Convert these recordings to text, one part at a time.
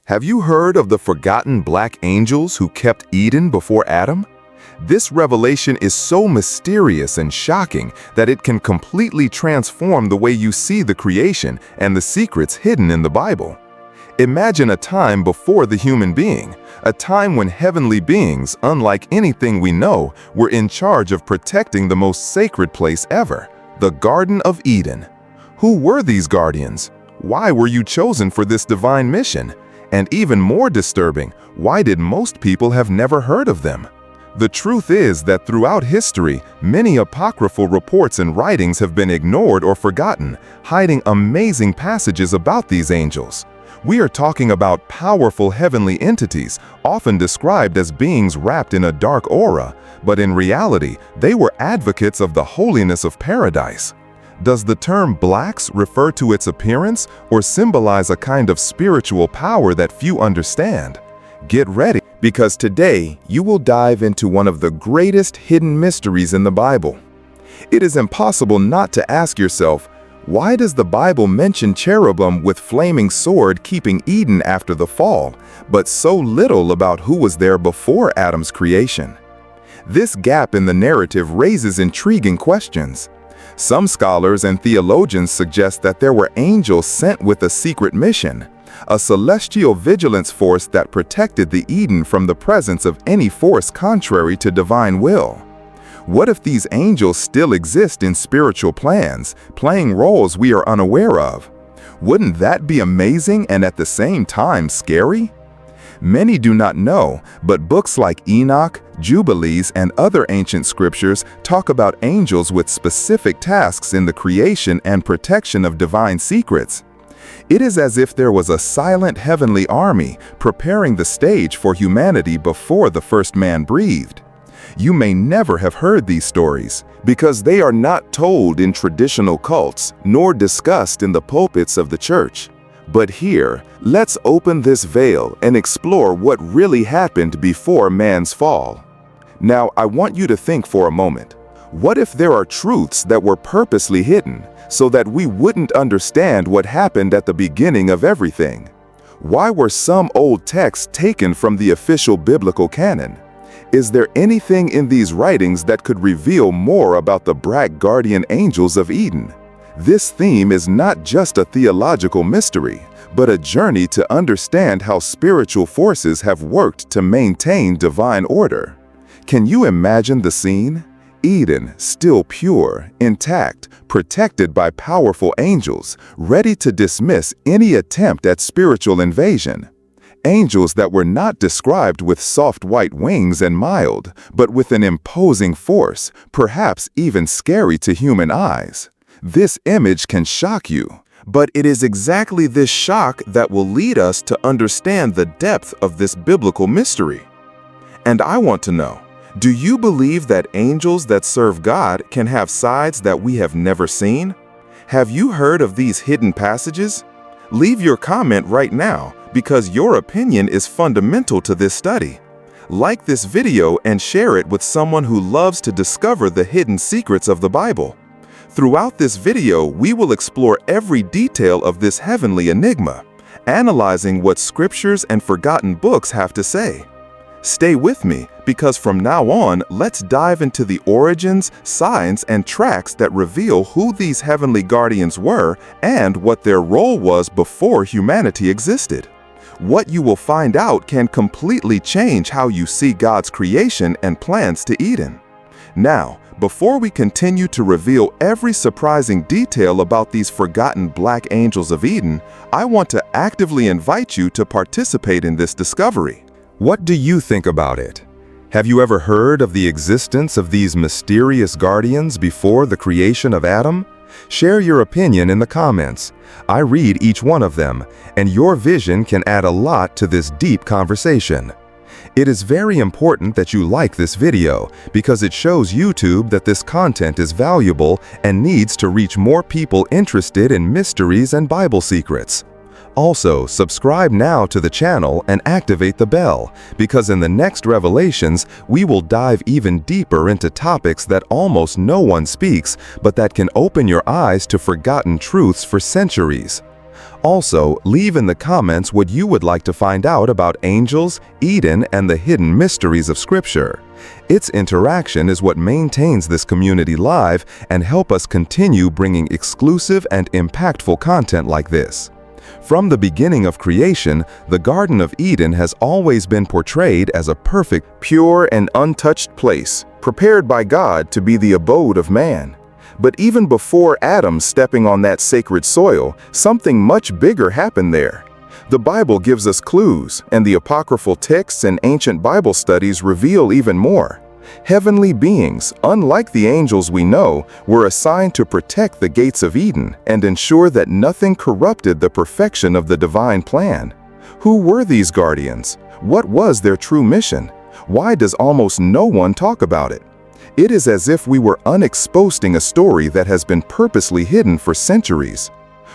Have you heard of the forgotten black angels who kept Eden before Adam? This revelation is so mysterious and shocking that it can completely transform the way you see the creation and the secrets hidden in the Bible. Imagine a time before the human being, a time when heavenly beings, unlike anything we know, were in charge of protecting the most sacred place ever, the Garden of Eden. Who were these guardians? Why were you chosen for this divine mission? And even more disturbing, why did most people have never heard of them? The truth is that throughout history, many apocryphal reports and writings have been ignored or forgotten, hiding amazing passages about these angels. We are talking about powerful heavenly entities, often described as beings wrapped in a dark aura, but in reality, they were advocates of the holiness of paradise. Does the term blacks refer to its appearance or symbolize a kind of spiritual power that few understand? Get ready, because today you will dive into one of the greatest hidden mysteries in the Bible. It is impossible not to ask yourself, why does the Bible mention cherubim with flaming sword keeping Eden after the fall, but so little about who was there before Adam's creation? This gap in the narrative raises intriguing questions. Some scholars and theologians suggest that there were angels sent with a secret mission, a celestial vigilance force that protected the Eden from the presence of any force contrary to divine will. What if these angels still exist in spiritual plans, playing roles we are unaware of? Wouldn't that be amazing and at the same time scary? Many do not know, but books like Enoch, Jubilees, and other ancient scriptures talk about angels with specific tasks in the creation and protection of divine secrets. It is as if there was a silent heavenly army preparing the stage for humanity before the first man breathed. You may never have heard these stories because they are not told in traditional cults nor discussed in the pulpits of the church. But here, let's open this veil and explore what really happened before man's fall. Now, I want you to think for a moment. What if there are truths that were purposely hidden so that we wouldn't understand what happened at the beginning of everything? Why were some old texts taken from the official biblical canon? Is there anything in these writings that could reveal more about the black guardian angels of Eden? This theme is not just a theological mystery, but a journey to understand how spiritual forces have worked to maintain divine order. Can you imagine the scene? Eden, still pure, intact, protected by powerful angels, ready to dismiss any attempt at spiritual invasion. Angels that were not described with soft white wings and mild, but with an imposing force, perhaps even scary to human eyes. This image can shock you, but it is exactly this shock that will lead us to understand the depth of this biblical mystery. And I want to know, do you believe that angels that serve God can have sides that we have never seen? Have you heard of these hidden passages? Leave your comment right now, because your opinion is fundamental to this study. Like this video and share it with someone who loves to discover the hidden secrets of the Bible. Throughout this video, we will explore every detail of this heavenly enigma, analyzing what scriptures and forgotten books have to say. Stay with me, because from now on, let's dive into the origins, signs, and tracks that reveal who these heavenly guardians were and what their role was before humanity existed. What you will find out can completely change how you see God's creation and plans to Eden. Now, before we continue to reveal every surprising detail about these forgotten black angels of Eden, I want to actively invite you to participate in this discovery. What do you think about it? Have you ever heard of the existence of these mysterious guardians before the creation of Adam? Share your opinion in the comments. I read each one of them, and your vision can add a lot to this deep conversation. It is very important that you like this video because it shows YouTube that this content is valuable and needs to reach more people interested in mysteries and Bible secrets. Also, subscribe now to the channel and activate the bell, because in the next revelations, we will dive even deeper into topics that almost no one speaks, but that can open your eyes to forgotten truths for centuries. Also, leave in the comments what you would like to find out about angels, Eden, and the hidden mysteries of Scripture. Its interaction is what maintains this community live and help us continue bringing exclusive and impactful content like this. From the beginning of creation, the Garden of Eden has always been portrayed as a perfect, pure, and untouched place, prepared by God to be the abode of man. But even before Adam stepping on that sacred soil, something much bigger happened there. The Bible gives us clues, and the apocryphal texts and ancient Bible studies reveal even more. Heavenly beings, unlike the angels we know, were assigned to protect the gates of Eden and ensure that nothing corrupted the perfection of the divine plan. Who were these guardians? What was their true mission? Why does almost no one talk about it? It is as if we were unexposing a story that has been purposely hidden for centuries.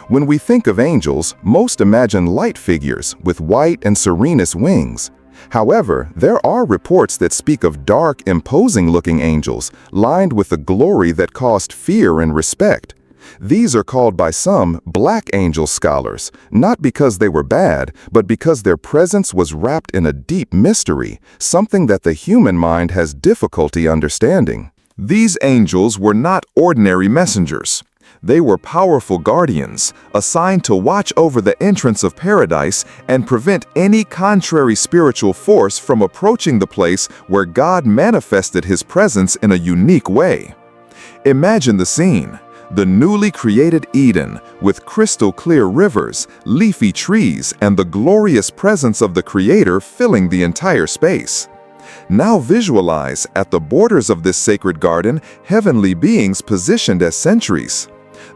When we think of angels, most imagine light figures with white and serenest wings. However, there are reports that speak of dark, imposing-looking angels, lined with a glory that caused fear and respect. These are called by some black angel scholars, not because they were bad, but because their presence was wrapped in a deep mystery, something that the human mind has difficulty understanding. These angels were not ordinary messengers. They were powerful guardians, assigned to watch over the entrance of paradise and prevent any contrary spiritual force from approaching the place where God manifested His presence in a unique way. Imagine the scene. The newly created Eden, with crystal-clear rivers, leafy trees, and the glorious presence of the Creator filling the entire space. Now visualize, at the borders of this sacred garden, heavenly beings positioned as sentries.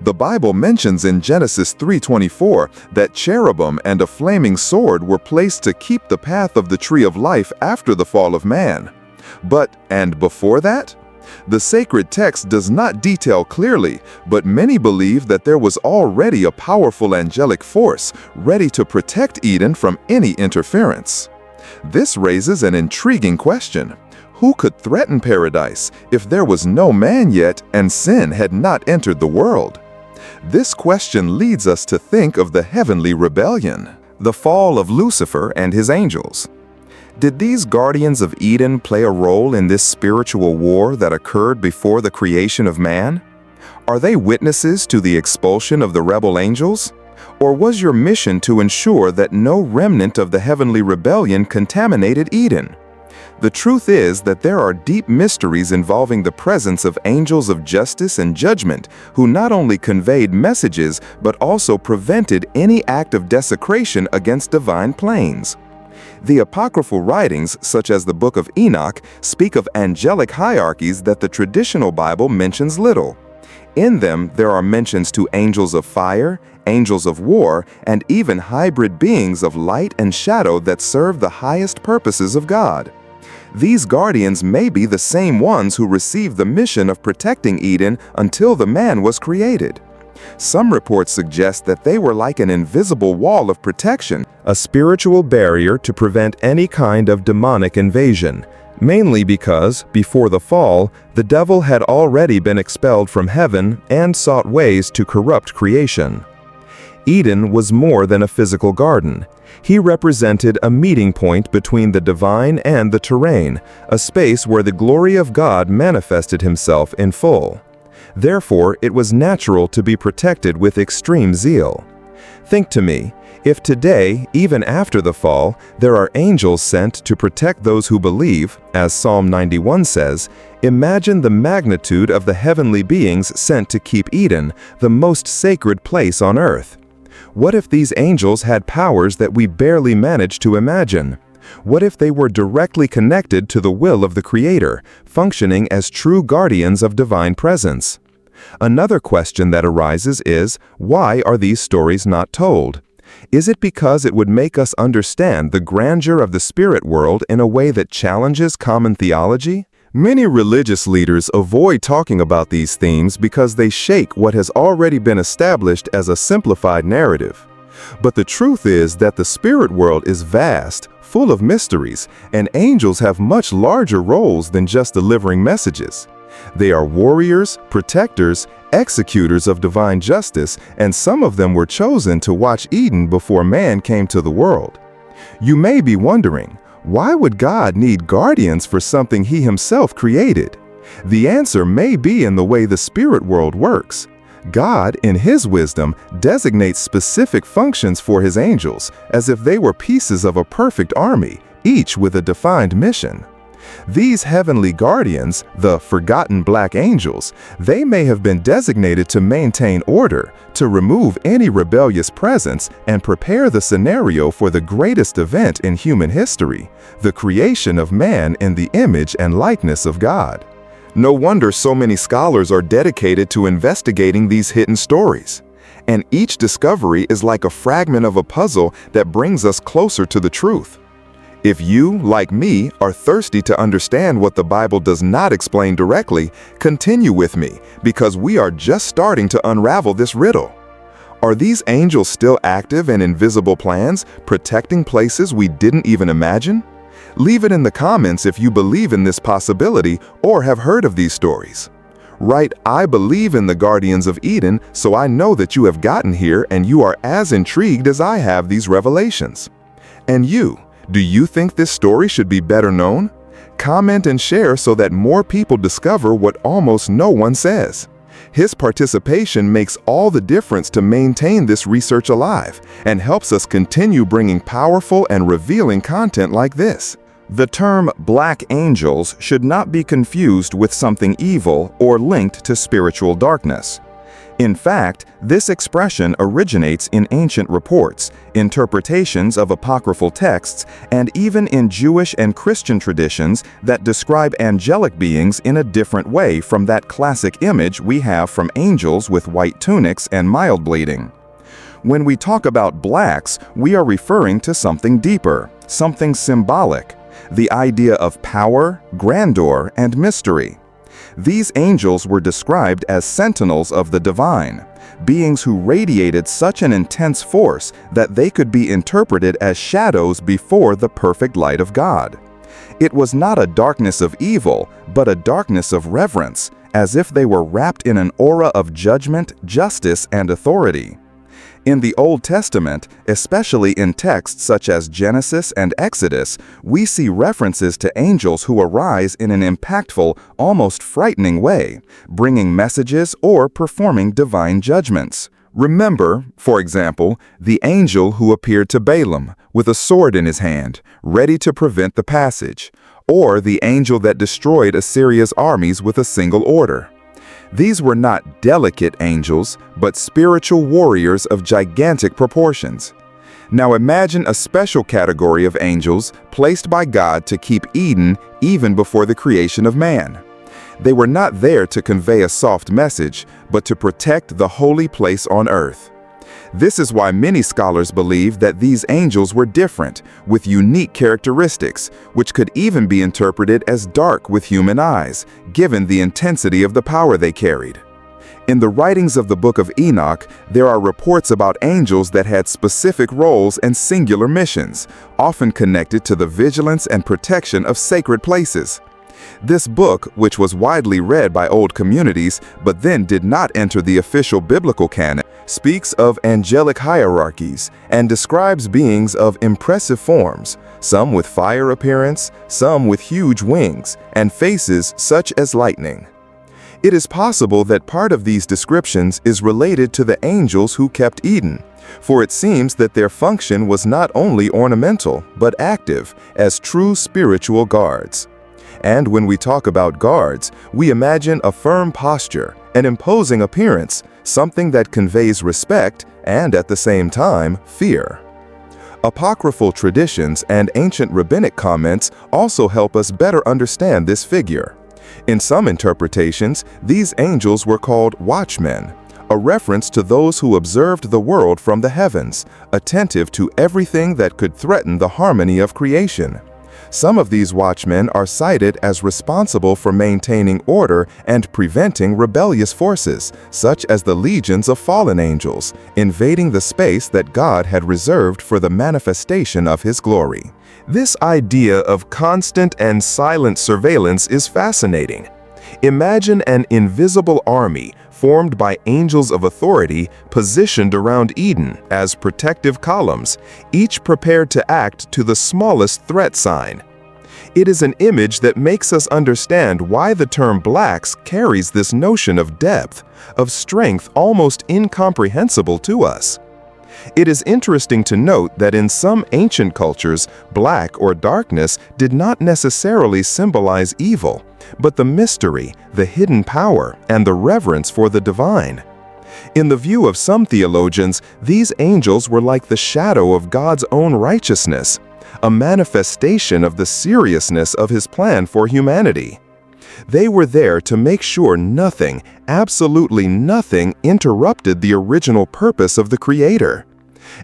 The Bible mentions in Genesis 3:24 that cherubim and a flaming sword were placed to keep the path of the tree of life after the fall of man. And before that? The sacred text does not detail clearly, but many believe that there was already a powerful angelic force ready to protect Eden from any interference. This raises an intriguing question. Who could threaten paradise if there was no man yet and sin had not entered the world? This question leads us to think of the heavenly rebellion, the fall of Lucifer and his angels. Did these guardians of Eden play a role in this spiritual war that occurred before the creation of man? Are they witnesses to the expulsion of the rebel angels? Or was your mission to ensure that no remnant of the heavenly rebellion contaminated Eden? The truth is that there are deep mysteries involving the presence of angels of justice and judgment who not only conveyed messages but also prevented any act of desecration against divine planes. The apocryphal writings, such as the Book of Enoch, speak of angelic hierarchies that the traditional Bible mentions little. In them, there are mentions to angels of fire, angels of war, and even hybrid beings of light and shadow that serve the highest purposes of God. These guardians may be the same ones who received the mission of protecting Eden until the man was created. Some reports suggest that they were like an invisible wall of protection, a spiritual barrier to prevent any kind of demonic invasion, mainly because, before the fall, the devil had already been expelled from heaven and sought ways to corrupt creation. Eden was more than a physical garden. He represented a meeting point between the divine and the terrene, a space where the glory of God manifested Himself in full. Therefore, it was natural to be protected with extreme zeal. Think to me, if today, even after the fall, there are angels sent to protect those who believe, as Psalm 91 says, imagine the magnitude of the heavenly beings sent to keep Eden, the most sacred place on earth. What if these angels had powers that we barely manage to imagine? What if they were directly connected to the will of the Creator, functioning as true guardians of divine presence? Another question that arises is, why are these stories not told? Is it because it would make us understand the grandeur of the spirit world in a way that challenges common theology? Many religious leaders avoid talking about these themes because they shake what has already been established as a simplified narrative. But the truth is that the spirit world is vast, full of mysteries, and angels have much larger roles than just delivering messages. They are warriors, protectors, executors of divine justice, and some of them were chosen to watch Eden before man came to the world. You may be wondering, why would God need guardians for something He Himself created? The answer may be in the way the spirit world works. God, in His wisdom, designates specific functions for His angels, as if they were pieces of a perfect army, each with a defined mission. These heavenly guardians, the forgotten black angels, they may have been designated to maintain order, to remove any rebellious presence, and prepare the scenario for the greatest event in human history, the creation of man in the image and likeness of God. No wonder so many scholars are dedicated to investigating these hidden stories. And each discovery is like a fragment of a puzzle that brings us closer to the truth. If you, like me, are thirsty to understand what the Bible does not explain directly, continue with me, because we are just starting to unravel this riddle. Are these angels still active in invisible plans, protecting places we didn't even imagine? Leave it in the comments if you believe in this possibility or have heard of these stories. Write, "I believe in the guardians of Eden, so I know that you have gotten here and you are as intrigued as I have these revelations." And you, do you think this story should be better known? Comment and share so that more people discover what almost no one says. His participation makes all the difference to maintain this research alive and helps us continue bringing powerful and revealing content like this. The term black angels should not be confused with something evil or linked to spiritual darkness. In fact, this expression originates in ancient reports, interpretations of apocryphal texts, and even in Jewish and Christian traditions that describe angelic beings in a different way from that classic image we have from angels with white tunics and mild bleeding. When we talk about blacks, we are referring to something deeper, something symbolic, the idea of power, grandeur, and mystery. These angels were described as sentinels of the divine, beings who radiated such an intense force that they could be interpreted as shadows before the perfect light of God. It was not a darkness of evil, but a darkness of reverence, as if they were wrapped in an aura of judgment, justice, and authority. In the Old Testament, especially in texts such as Genesis and Exodus, we see references to angels who arise in an impactful, almost frightening way, bringing messages or performing divine judgments. Remember, for example, the angel who appeared to Balaam with a sword in his hand, ready to prevent the passage, or the angel that destroyed Assyria's armies with a single order. These were not delicate angels, but spiritual warriors of gigantic proportions. Now imagine a special category of angels placed by God to keep Eden even before the creation of man. They were not there to convey a soft message, but to protect the holy place on earth. This is why many scholars believe that these angels were different, with unique characteristics, which could even be interpreted as dark with human eyes, given the intensity of the power they carried. In the writings of the Book of Enoch, there are reports about angels that had specific roles and singular missions, often connected to the vigilance and protection of sacred places. This book, which was widely read by old communities but then did not enter the official biblical canon, speaks of angelic hierarchies and describes beings of impressive forms, some with fire appearance, some with huge wings, and faces such as lightning. It is possible that part of these descriptions is related to the angels who kept Eden, for it seems that their function was not only ornamental but active as true spiritual guards. And when we talk about guards, we imagine a firm posture, an imposing appearance, something that conveys respect and, at the same time, fear. Apocryphal traditions and ancient rabbinic comments also help us better understand this figure. In some interpretations, these angels were called watchmen, a reference to those who observed the world from the heavens, attentive to everything that could threaten the harmony of creation. Some of these watchmen are cited as responsible for maintaining order and preventing rebellious forces, such as the legions of fallen angels, invading the space that God had reserved for the manifestation of His glory. This idea of constant and silent surveillance is fascinating. Imagine an invisible army formed by angels of authority positioned around Eden as protective columns, each prepared to act to the smallest threat sign. It is an image that makes us understand why the term blacks carries this notion of depth, of strength almost incomprehensible to us. It is interesting to note that in some ancient cultures, black or darkness did not necessarily symbolize evil, but the mystery, the hidden power, and the reverence for the divine. In the view of some theologians, these angels were like the shadow of God's own righteousness, a manifestation of the seriousness of His plan for humanity. They were there to make sure nothing, absolutely nothing, interrupted the original purpose of the Creator.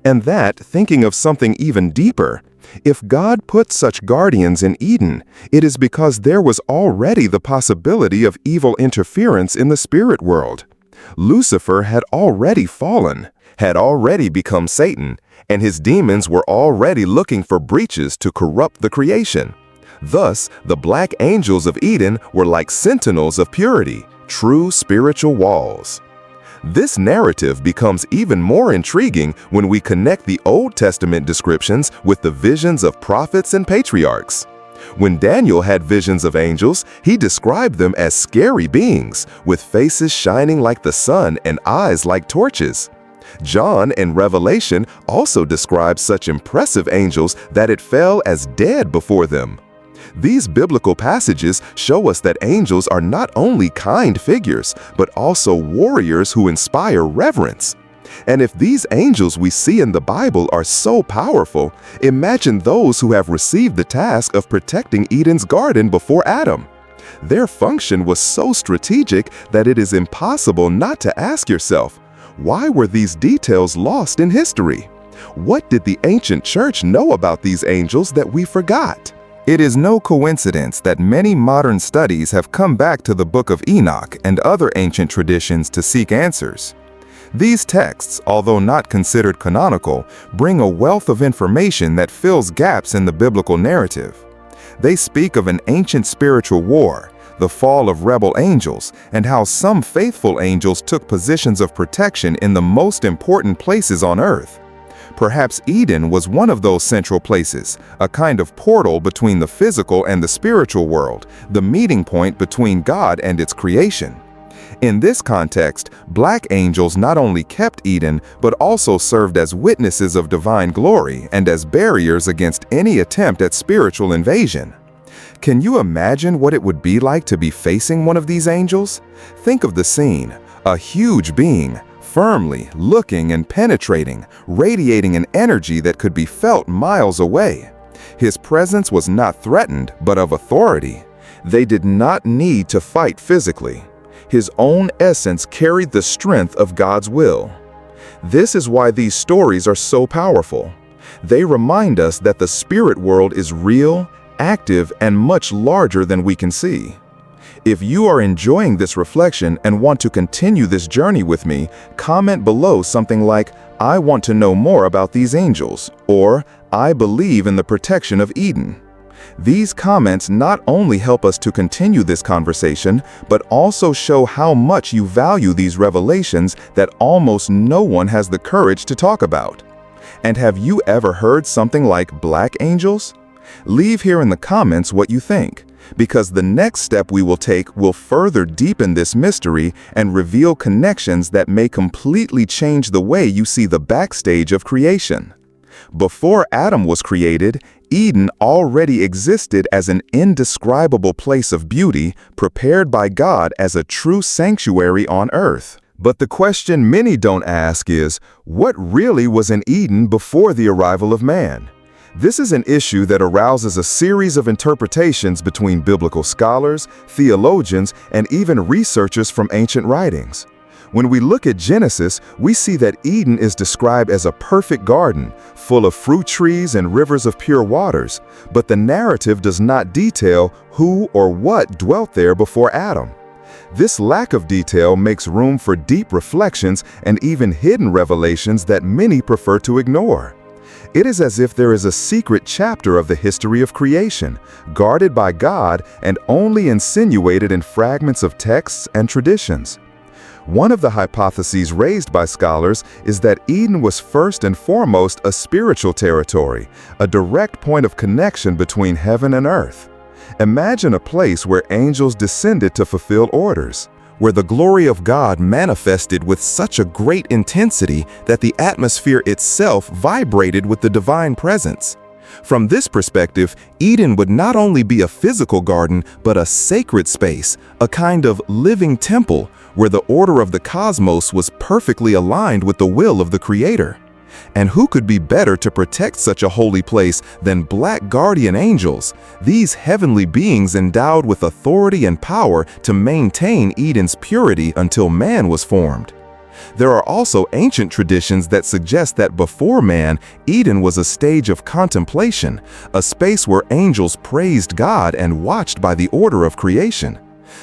And that, thinking of something even deeper, if God put such guardians in Eden, it is because there was already the possibility of evil interference in the spirit world. Lucifer had already fallen, had already become Satan, and his demons were already looking for breaches to corrupt the creation. Thus, the black angels of Eden were like sentinels of purity, true spiritual walls. This narrative becomes even more intriguing when we connect the Old Testament descriptions with the visions of prophets and patriarchs. When Daniel had visions of angels, he described them as scary beings, with faces shining like the sun and eyes like torches. John in Revelation also described such impressive angels that it fell as dead before them. These biblical passages show us that angels are not only kind figures, but also warriors who inspire reverence. And if these angels we see in the Bible are so powerful, imagine those who have received the task of protecting Eden's garden before Adam. Their function was so strategic that it is impossible not to ask yourself, why were these details lost in history? What did the ancient church know about these angels that we forgot? It is no coincidence that many modern studies have come back to the Book of Enoch and other ancient traditions to seek answers. These texts, although not considered canonical, bring a wealth of information that fills gaps in the biblical narrative. They speak of an ancient spiritual war, the fall of rebel angels, and how some faithful angels took positions of protection in the most important places on earth. Perhaps Eden was one of those central places, a kind of portal between the physical and the spiritual world, the meeting point between God and its creation. In this context, black angels not only kept Eden, but also served as witnesses of divine glory and as barriers against any attempt at spiritual invasion. Can you imagine what it would be like to be facing one of these angels? Think of the scene: a huge being, firmly looking and penetrating, radiating an energy that could be felt miles away. His presence was not threatened, but of authority. They did not need to fight physically. His own essence carried the strength of God's will. This is why these stories are so powerful. They remind us that the spirit world is real, active, and much larger than we can see. If you are enjoying this reflection and want to continue this journey with me, comment below something like, "I want to know more about these angels," or "I believe in the protection of Eden." These comments not only help us to continue this conversation, but also show how much you value these revelations that almost no one has the courage to talk about. And have you ever heard something like black angels? Leave here in the comments what you think, because the next step we will take will further deepen this mystery and reveal connections that may completely change the way you see the backstage of creation. Before Adam was created, Eden already existed as an indescribable place of beauty, prepared by God as a true sanctuary on earth. But the question many don't ask is, what really was in Eden before the arrival of man? This is an issue that arouses a series of interpretations between biblical scholars, theologians, and even researchers from ancient writings. When we look at Genesis, we see that Eden is described as a perfect garden, full of fruit trees and rivers of pure waters, but the narrative does not detail who or what dwelt there before Adam. This lack of detail makes room for deep reflections and even hidden revelations that many prefer to ignore. It is as if there is a secret chapter of the history of creation, guarded by God and only insinuated in fragments of texts and traditions. One of the hypotheses raised by scholars is that Eden was first and foremost a spiritual territory, a direct point of connection between heaven and earth. Imagine a place where angels descended to fulfill orders, where the glory of God manifested with such a great intensity that the atmosphere itself vibrated with the divine presence. From this perspective, Eden would not only be a physical garden, but a sacred space, a kind of living temple, where the order of the cosmos was perfectly aligned with the will of the Creator. And who could be better to protect such a holy place than black guardian angels, these heavenly beings endowed with authority and power to maintain Eden's purity until man was formed? There are also ancient traditions that suggest that before man, Eden was a stage of contemplation, a space where angels praised God and watched by the order of creation.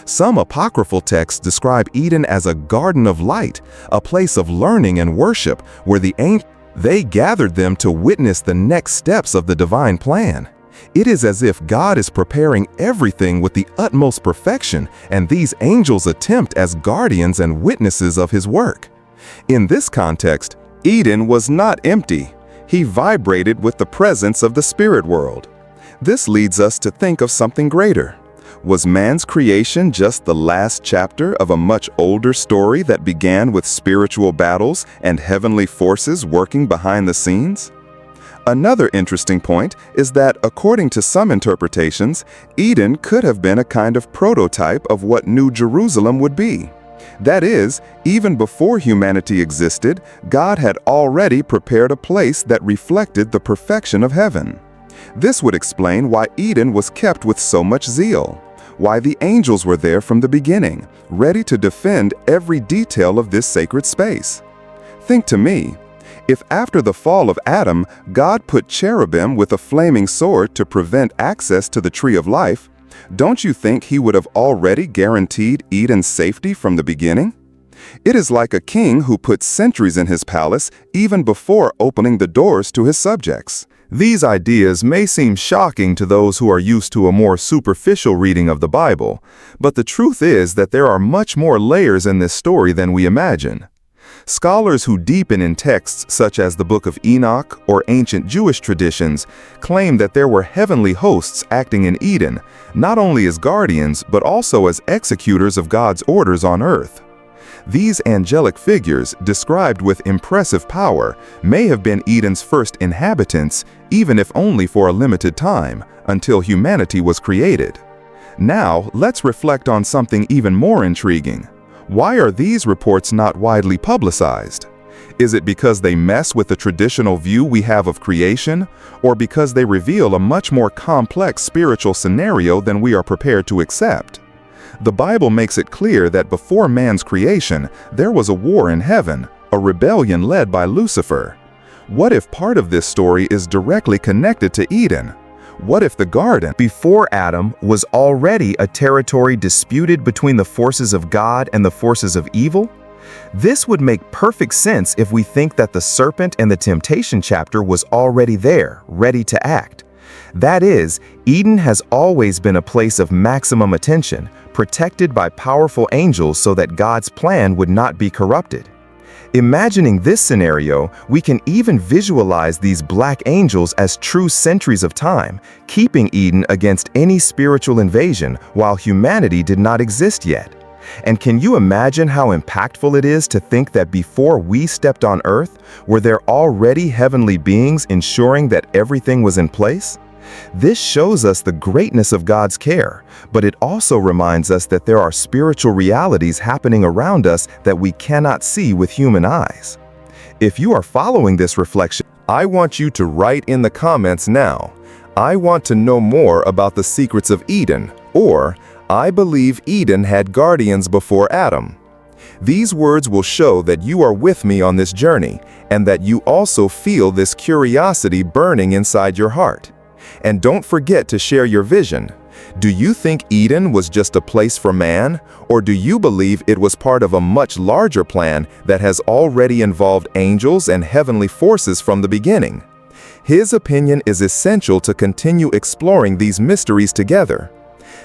Some apocryphal texts describe Eden as a garden of light, a place of learning and worship where they gathered them to witness the next steps of the divine plan. It is as if God is preparing everything with the utmost perfection, and these angels attempt as guardians and witnesses of his work. In this context, Eden was not empty. He vibrated with the presence of the spirit world. This leads us to think of something greater. Was man's creation just the last chapter of a much older story that began with spiritual battles and heavenly forces working behind the scenes? Another interesting point is that, according to some interpretations, Eden could have been a kind of prototype of what New Jerusalem would be. That is, even before humanity existed, God had already prepared a place that reflected the perfection of heaven. This would explain why Eden was kept with so much zeal, why the angels were there from the beginning, ready to defend every detail of this sacred space. Think to me, if after the fall of Adam, God put cherubim with a flaming sword to prevent access to the tree of life, don't you think he would have already guaranteed Eden's safety from the beginning? It is like a king who puts sentries in his palace even before opening the doors to his subjects. These ideas may seem shocking to those who are used to a more superficial reading of the Bible, but the truth is that there are much more layers in this story than we imagine. Scholars who deepen in texts such as the Book of Enoch or ancient Jewish traditions claim that there were heavenly hosts acting in Eden, not only as guardians but also as executors of God's orders on earth. These angelic figures, described with impressive power, may have been Eden's first inhabitants, even if only for a limited time, until humanity was created. Now, let's reflect on something even more intriguing. Why are these reports not widely publicized? Is it because they mess with the traditional view we have of creation, or because they reveal a much more complex spiritual scenario than we are prepared to accept? The Bible makes it clear that before man's creation, there was a war in heaven, a rebellion led by Lucifer. What if part of this story is directly connected to Eden? What if the garden before Adam was already a territory disputed between the forces of God and the forces of evil? This would make perfect sense if we think that the serpent and the temptation chapter was already there, ready to act. That is, Eden has always been a place of maximum attention, protected by powerful angels so that God's plan would not be corrupted. Imagining this scenario, we can even visualize these black angels as true sentries of time, keeping Eden against any spiritual invasion while humanity did not exist yet. And can you imagine how impactful it is to think that before we stepped on earth, were there already heavenly beings ensuring that everything was in place? This shows us the greatness of God's care, but it also reminds us that there are spiritual realities happening around us that we cannot see with human eyes. If you are following this reflection, I want you to write in the comments now, "I want to know more about the secrets of Eden," or "I believe Eden had guardians before Adam." These words will show that you are with me on this journey, and that you also feel this curiosity burning inside your heart. And don't forget to share your vision. Do you think Eden was just a place for man, or do you believe it was part of a much larger plan that has already involved angels and heavenly forces from the beginning? His opinion is essential to continue exploring these mysteries together.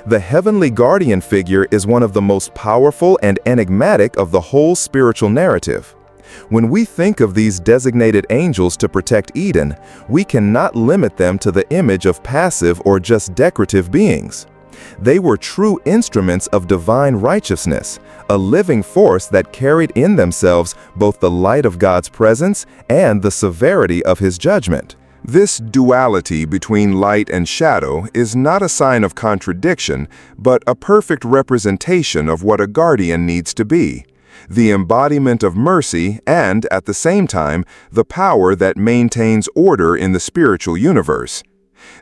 The heavenly guardian figure is one of the most powerful and enigmatic of the whole spiritual narrative. When we think of these designated angels to protect Eden, we cannot limit them to the image of passive or just decorative beings. They were true instruments of divine righteousness, a living force that carried in themselves both the light of God's presence and the severity of His judgment. This duality between light and shadow is not a sign of contradiction, but a perfect representation of what a guardian needs to be: the embodiment of mercy and, at the same time, the power that maintains order in the spiritual universe.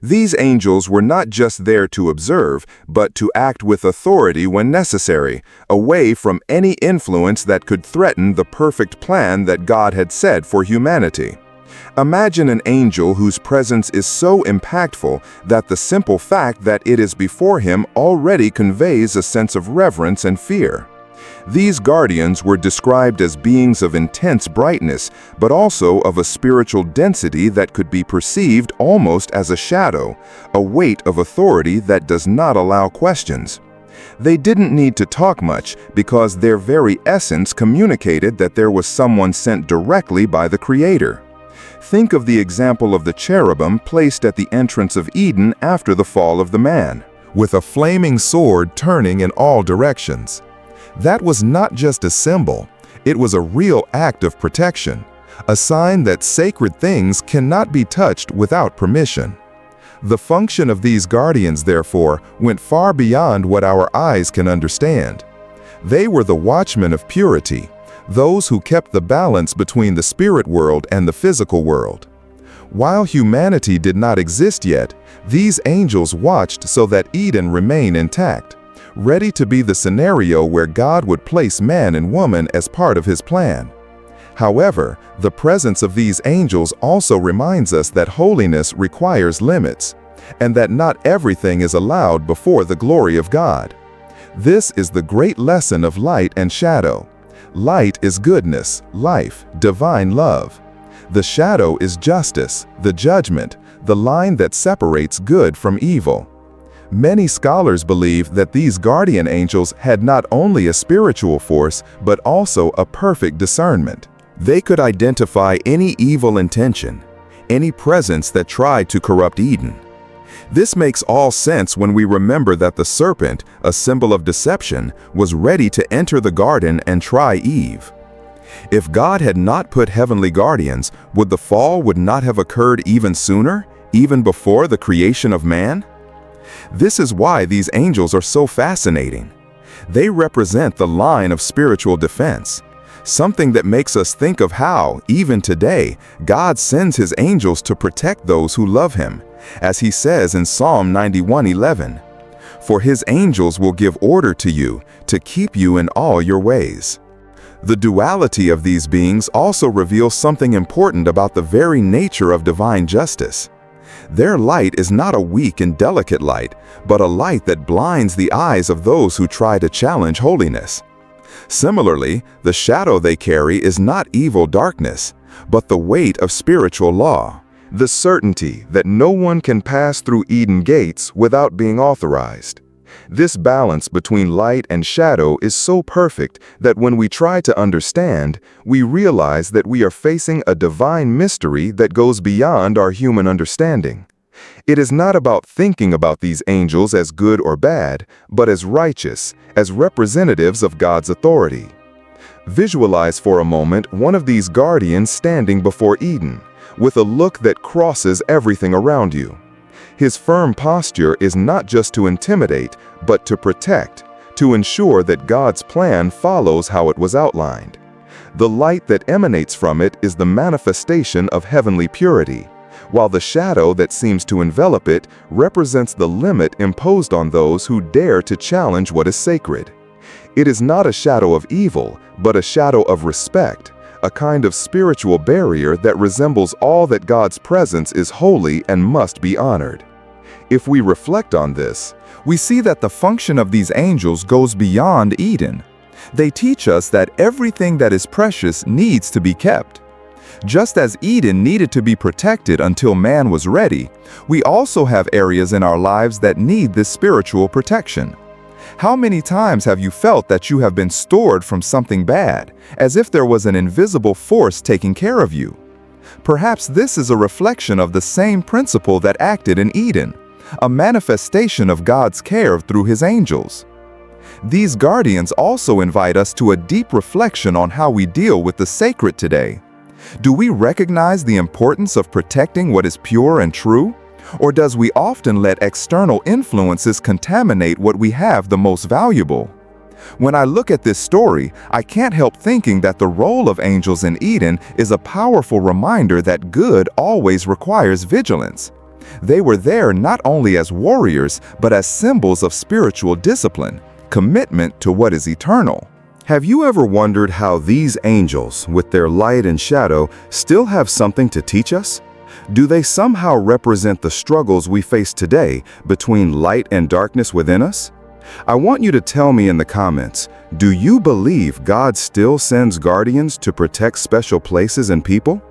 These angels were not just there to observe, but to act with authority when necessary, away from any influence that could threaten the perfect plan that God had set for humanity. Imagine an angel whose presence is so impactful that the simple fact that it is before him already conveys a sense of reverence and fear. These guardians were described as beings of intense brightness, but also of a spiritual density that could be perceived almost as a shadow, a weight of authority that does not allow questions. They didn't need to talk much because their very essence communicated that there was someone sent directly by the Creator. Think of the example of the cherubim placed at the entrance of Eden after the fall of the man, with a flaming sword turning in all directions. That was not just a symbol, it was a real act of protection, a sign that sacred things cannot be touched without permission. The function of these guardians, therefore, went far beyond what our eyes can understand. They were the watchmen of purity, those who kept the balance between the spirit world and the physical world. While humanity did not exist yet, these angels watched so that Eden remained intact, ready to be the scenario where God would place man and woman as part of His plan. However, the presence of these angels also reminds us that holiness requires limits, and that not everything is allowed before the glory of God. This is the great lesson of light and shadow. Light is goodness, life, divine love. The shadow is justice, the judgment, the line that separates good from evil. Many scholars believe that these guardian angels had not only a spiritual force, but also a perfect discernment. They could identify any evil intention, any presence that tried to corrupt Eden. This makes all sense when we remember that the serpent, a symbol of deception, was ready to enter the garden and try Eve. If God had not put heavenly guardians, would the fall would not have occurred even sooner, even before the creation of man? This is why these angels are so fascinating. They represent the line of spiritual defense, something that makes us think of how, even today, God sends His angels to protect those who love Him, as He says in Psalm 91:11, "For His angels will give order to you, to keep you in all your ways." The duality of these beings also reveals something important about the very nature of divine justice. Their light is not a weak and delicate light, but a light that blinds the eyes of those who try to challenge holiness. Similarly, the shadow they carry is not evil darkness, but the weight of spiritual law, the certainty that no one can pass through Eden gates without being authorized. This balance between light and shadow is so perfect that when we try to understand, we realize that we are facing a divine mystery that goes beyond our human understanding. It is not about thinking about these angels as good or bad, but as righteous, as representatives of God's authority. Visualize for a moment one of these guardians standing before Eden, with a look that crosses everything around you. His firm posture is not just to intimidate, but to protect, to ensure that God's plan follows how it was outlined. The light that emanates from it is the manifestation of heavenly purity, while the shadow that seems to envelop it represents the limit imposed on those who dare to challenge what is sacred. It is not a shadow of evil, but a shadow of respect, a kind of spiritual barrier that resembles all that God's presence is holy and must be honored. If we reflect on this, we see that the function of these angels goes beyond Eden. They teach us that everything that is precious needs to be kept. Just as Eden needed to be protected until man was ready, we also have areas in our lives that need this spiritual protection. How many times have you felt that you have been stored from something bad, as if there was an invisible force taking care of you? Perhaps this is a reflection of the same principle that acted in Eden, a manifestation of God's care through His angels. These guardians also invite us to a deep reflection on how we deal with the sacred today. Do we recognize the importance of protecting what is pure and true? Or does we often let external influences contaminate what we have the most valuable? When I look at this story, I can't help thinking that the role of angels in Eden is a powerful reminder that good always requires vigilance. They were there not only as warriors, but as symbols of spiritual discipline, commitment to what is eternal. Have you ever wondered how these angels, with their light and shadow, still have something to teach us? Do they somehow represent the struggles we face today between light and darkness within us? I want you to tell me in the comments, do you believe God still sends guardians to protect special places and people?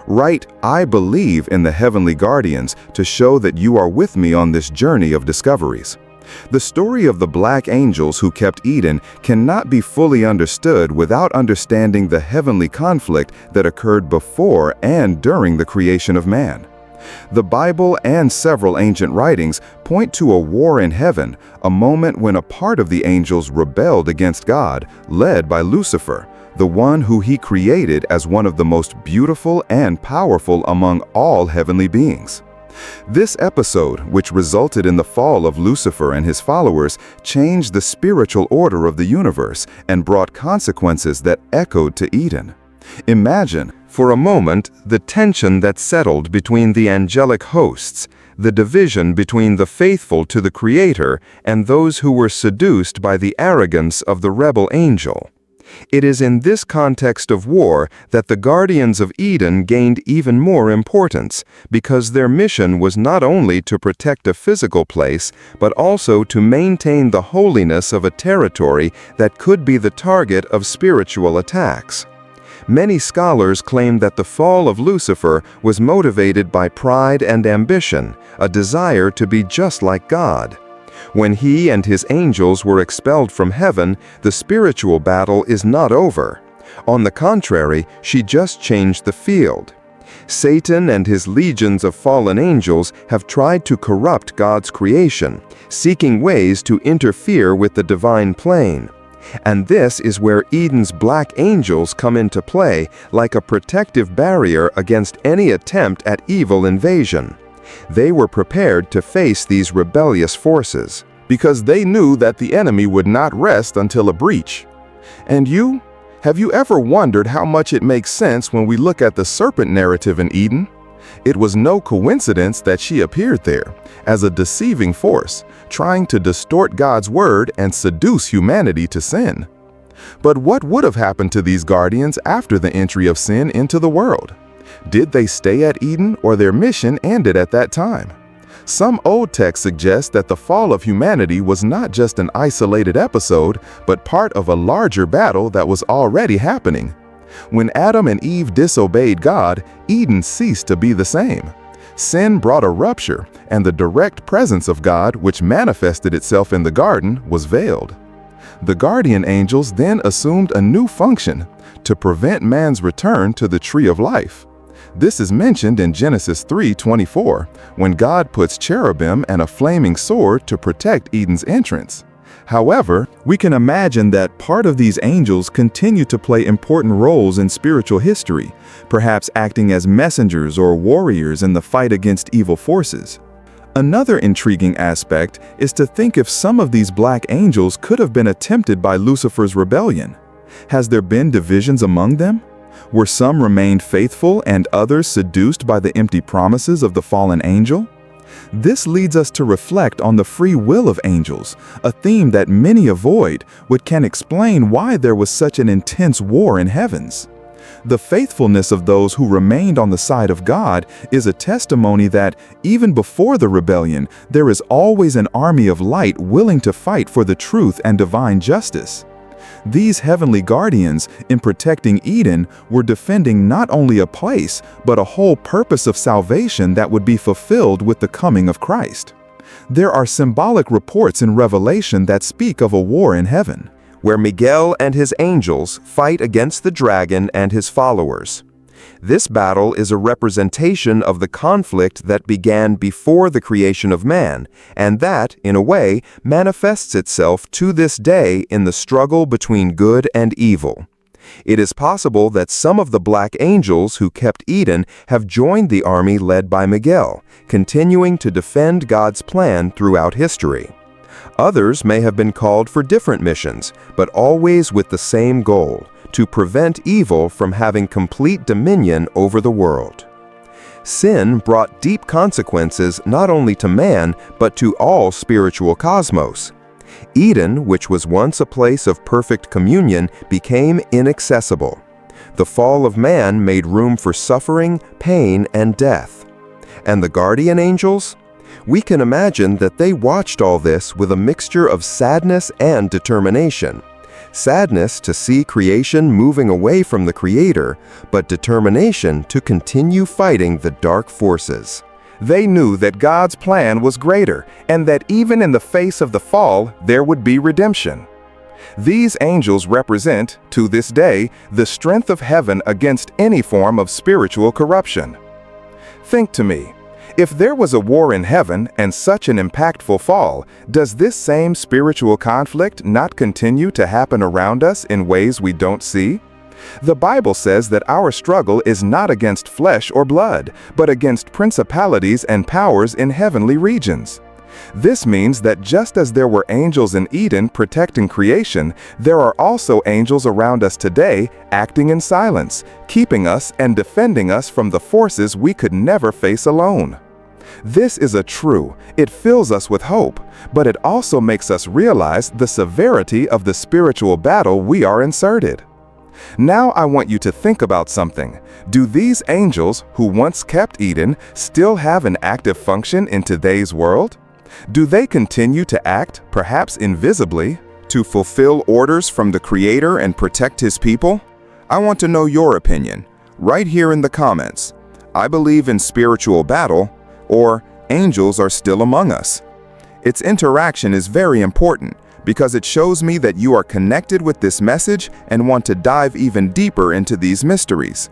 Write, "I believe in the heavenly guardians" to show that you are with me on this journey of discoveries. The story of the black angels who kept Eden cannot be fully understood without understanding the heavenly conflict that occurred before and during the creation of man. The Bible and several ancient writings point to a war in heaven, a moment when a part of the angels rebelled against God, led by Lucifer, the one who He created as one of the most beautiful and powerful among all heavenly beings. This episode, which resulted in the fall of Lucifer and his followers, changed the spiritual order of the universe and brought consequences that echoed to Eden. Imagine, for a moment, the tension that settled between the angelic hosts, the division between the faithful to the Creator and those who were seduced by the arrogance of the rebel angel. It is in this context of war that the guardians of Eden gained even more importance, because their mission was not only to protect a physical place, but also to maintain the holiness of a territory that could be the target of spiritual attacks. Many scholars claim that the fall of Lucifer was motivated by pride and ambition, a desire to be just like God. When he and his angels were expelled from heaven, the spiritual battle is not over. On the contrary, she just changed the field. Satan and his legions of fallen angels have tried to corrupt God's creation, seeking ways to interfere with the divine plane. And this is where Eden's black angels come into play, like a protective barrier against any attempt at evil invasion. They were prepared to face these rebellious forces, because they knew that the enemy would not rest until a breach. And you? Have you ever wondered how much it makes sense when we look at the serpent narrative in Eden? It was no coincidence that she appeared there, as a deceiving force, trying to distort God's word and seduce humanity to sin. But what would have happened to these guardians after the entry of sin into the world? Did they stay at Eden, or their mission ended at that time? Some old texts suggest that the fall of humanity was not just an isolated episode, but part of a larger battle that was already happening. When Adam and Eve disobeyed God, Eden ceased to be the same. Sin brought a rupture, and the direct presence of God, which manifested itself in the garden, was veiled. The guardian angels then assumed a new function, to prevent man's return to the tree of life. This is mentioned in Genesis 3:24, when God puts cherubim and a flaming sword to protect Eden's entrance. However, we can imagine that part of these angels continue to play important roles in spiritual history, perhaps acting as messengers or warriors in the fight against evil forces. Another intriguing aspect is to think if some of these black angels could have been tempted by Lucifer's rebellion. Has there been divisions among them? Were some remained faithful and others seduced by the empty promises of the fallen angel? This leads us to reflect on the free will of angels, a theme that many avoid, which can explain why there was such an intense war in heavens. The faithfulness of those who remained on the side of God is a testimony that, even before the rebellion, there is always an army of light willing to fight for the truth and divine justice. These heavenly guardians, in protecting Eden, were defending not only a place, but a whole purpose of salvation that would be fulfilled with the coming of Christ. There are symbolic reports in Revelation that speak of a war in heaven, where Miguel and his angels fight against the dragon and his followers. This battle is a representation of the conflict that began before the creation of man, and that, in a way, manifests itself to this day in the struggle between good and evil. It is possible that some of the black angels who kept Eden have joined the army led by Miguel, continuing to defend God's plan throughout history. Others may have been called for different missions, but always with the same goal: to prevent evil from having complete dominion over the world. Sin brought deep consequences not only to man, but to all spiritual cosmos. Eden, which was once a place of perfect communion, became inaccessible. The fall of man made room for suffering, pain, and death. And the guardian angels? We can imagine that they watched all this with a mixture of sadness and determination. Sadness to see creation moving away from the Creator, but determination to continue fighting the dark forces. They knew that God's plan was greater, and that even in the face of the fall, there would be redemption. These angels represent, to this day, the strength of heaven against any form of spiritual corruption. Think to me, if there was a war in heaven and such an impactful fall, does this same spiritual conflict not continue to happen around us in ways we don't see? The Bible says that our struggle is not against flesh or blood, but against principalities and powers in heavenly regions. This means that just as there were angels in Eden protecting creation, there are also angels around us today acting in silence, keeping us and defending us from the forces we could never face alone. This is true. It fills us with hope, but it also makes us realize the severity of the spiritual battle we are inserted. Now I want you to think about something. Do these angels, who once kept Eden, still have an active function in today's world? Do they continue to act, perhaps invisibly, to fulfill orders from the Creator and protect His people? I want to know your opinion, right here in the comments. I believe in spiritual battle, or angels are still among us. Its interaction is very important because it shows me that you are connected with this message and want to dive even deeper into these mysteries.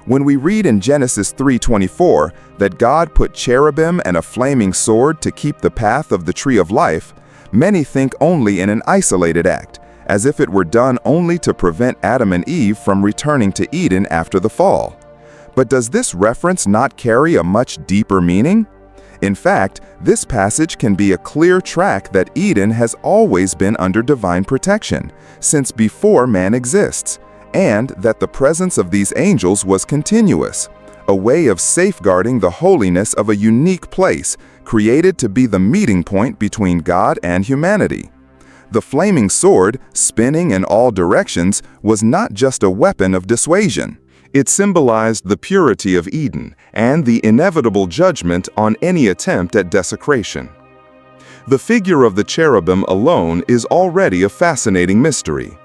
When we read in Genesis 3:24 that God put cherubim and a flaming sword to keep the path of the tree of life, many think only in an isolated act, as if it were done only to prevent Adam and Eve from returning to Eden after the fall. But does this reference not carry a much deeper meaning? In fact, this passage can be a clear track that Eden has always been under divine protection, since before man exists, and that the presence of these angels was continuous, a way of safeguarding the holiness of a unique place, created to be the meeting point between God and humanity. The flaming sword, spinning in all directions, was not just a weapon of dissuasion. It symbolized the purity of Eden and the inevitable judgment on any attempt at desecration. The figure of the cherubim alone is already a fascinating mystery.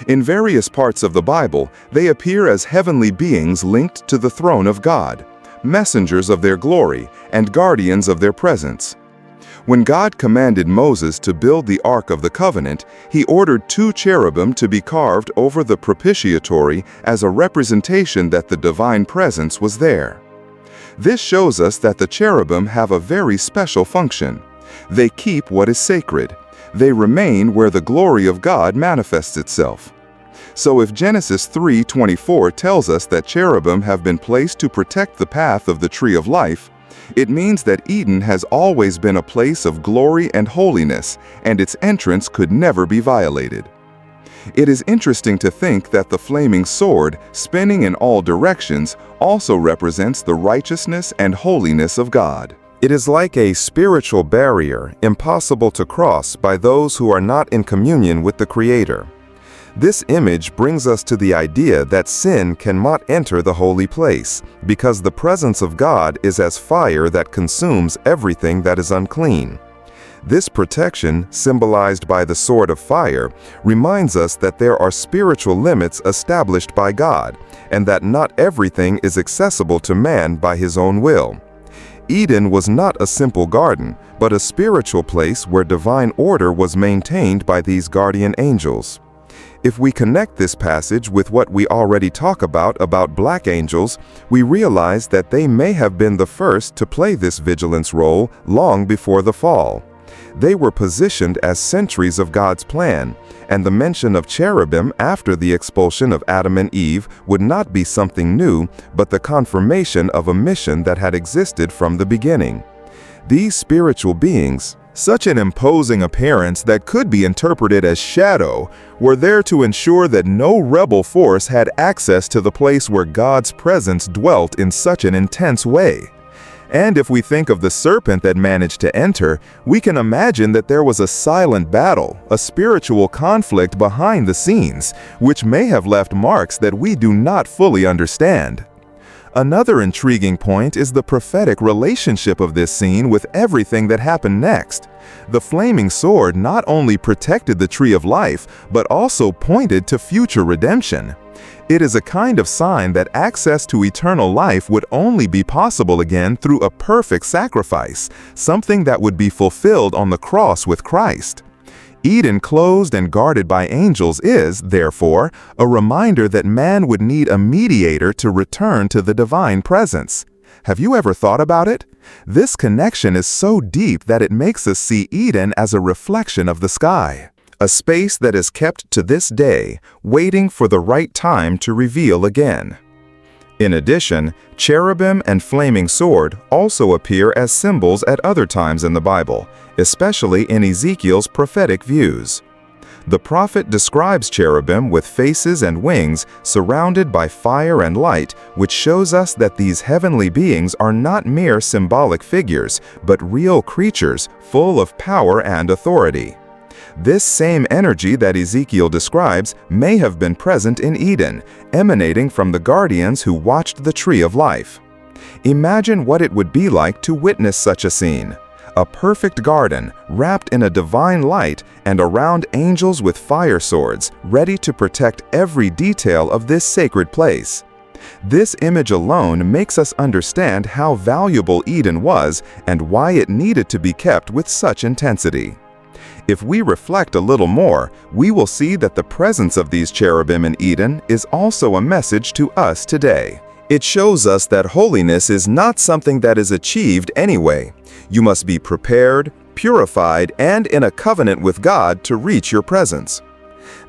In various parts of the Bible, they appear as heavenly beings linked to the throne of God, messengers of their glory and guardians of their presence. When God commanded Moses to build the Ark of the Covenant, he ordered 2 cherubim to be carved over the propitiatory as a representation that the divine presence was there. This shows us that the cherubim have a very special function. They keep what is sacred. They remain where the glory of God manifests itself. So if Genesis 3:24 tells us that cherubim have been placed to protect the path of the tree of life, it means that Eden has always been a place of glory and holiness, and its entrance could never be violated. It is interesting to think that the flaming sword, spinning in all directions, also represents the righteousness and holiness of God. It is like a spiritual barrier impossible to cross by those who are not in communion with the Creator. This image brings us to the idea that sin cannot enter the holy place, because the presence of God is as fire that consumes everything that is unclean. This protection, symbolized by the sword of fire, reminds us that there are spiritual limits established by God, and that not everything is accessible to man by his own will. Eden was not a simple garden, but a spiritual place where divine order was maintained by these guardian angels. If we connect this passage with what we already talk about black angels, we realize that they may have been the first to play this vigilance role long before the fall. They were positioned as sentries of God's plan, and the mention of cherubim after the expulsion of Adam and Eve would not be something new, but the confirmation of a mission that had existed from the beginning. These spiritual beings, such an imposing appearance that could be interpreted as shadow, were there to ensure that no rebel force had access to the place where God's presence dwelt in such an intense way. And if we think of the serpent that managed to enter, we can imagine that there was a silent battle, a spiritual conflict behind the scenes, which may have left marks that we do not fully understand. Another intriguing point is the prophetic relationship of this scene with everything that happened next. The flaming sword not only protected the tree of life, but also pointed to future redemption. It is a kind of sign that access to eternal life would only be possible again through a perfect sacrifice, something that would be fulfilled on the cross with Christ. Eden closed and guarded by angels is, therefore, a reminder that man would need a mediator to return to the divine presence. Have you ever thought about it? This connection is so deep that it makes us see Eden as a reflection of the sky, a space that is kept to this day, waiting for the right time to reveal again. In addition, cherubim and flaming sword also appear as symbols at other times in the Bible, especially in Ezekiel's prophetic views. The prophet describes cherubim with faces and wings surrounded by fire and light, which shows us that these heavenly beings are not mere symbolic figures, but real creatures full of power and authority. This same energy that Ezekiel describes may have been present in Eden, emanating from the guardians who watched the tree of life. Imagine what it would be like to witness such a scene. A perfect garden, wrapped in a divine light and around angels with fire swords, ready to protect every detail of this sacred place. This image alone makes us understand how valuable Eden was and why it needed to be kept with such intensity. If we reflect a little more, we will see that the presence of these cherubim in Eden is also a message to us today. It shows us that holiness is not something that is achieved anyway. You must be prepared, purified, and in a covenant with God to reach your presence.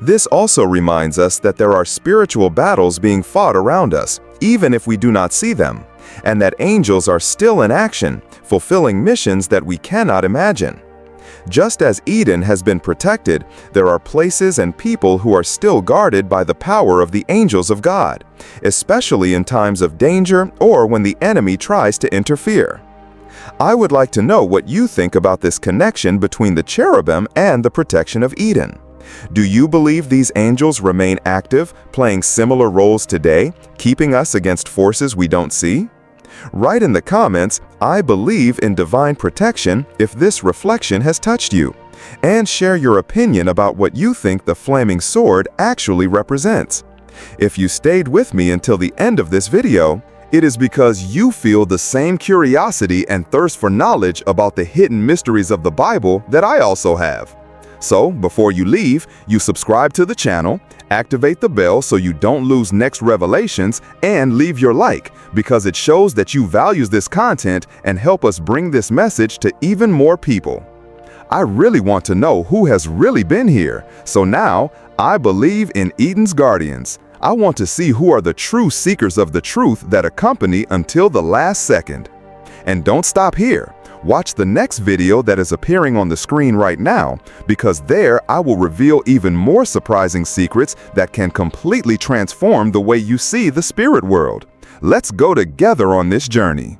This also reminds us that there are spiritual battles being fought around us, even if we do not see them, and that angels are still in action, fulfilling missions that we cannot imagine. Just as Eden has been protected, there are places and people who are still guarded by the power of the angels of God, especially in times of danger or when the enemy tries to interfere. I would like to know what you think about this connection between the cherubim and the protection of Eden. Do you believe these angels remain active, playing similar roles today, keeping us against forces we don't see? Write in the comments, "I believe in divine protection," if this reflection has touched you, and share your opinion about what you think the flaming sword actually represents. If you stayed with me until the end of this video, it is because you feel the same curiosity and thirst for knowledge about the hidden mysteries of the Bible that I also have. So, before you leave, you subscribe to the channel, activate the bell so you don't lose next revelations, and leave your like, because it shows that you value this content and help us bring this message to even more people. I really want to know who has really been here, so now I believe in Eden's guardians. I want to see who are the true seekers of the truth that accompany until the last second. And don't stop here. Watch the next video that is appearing on the screen right now, because there I will reveal even more surprising secrets that can completely transform the way you see the spirit world. Let's go together on this journey.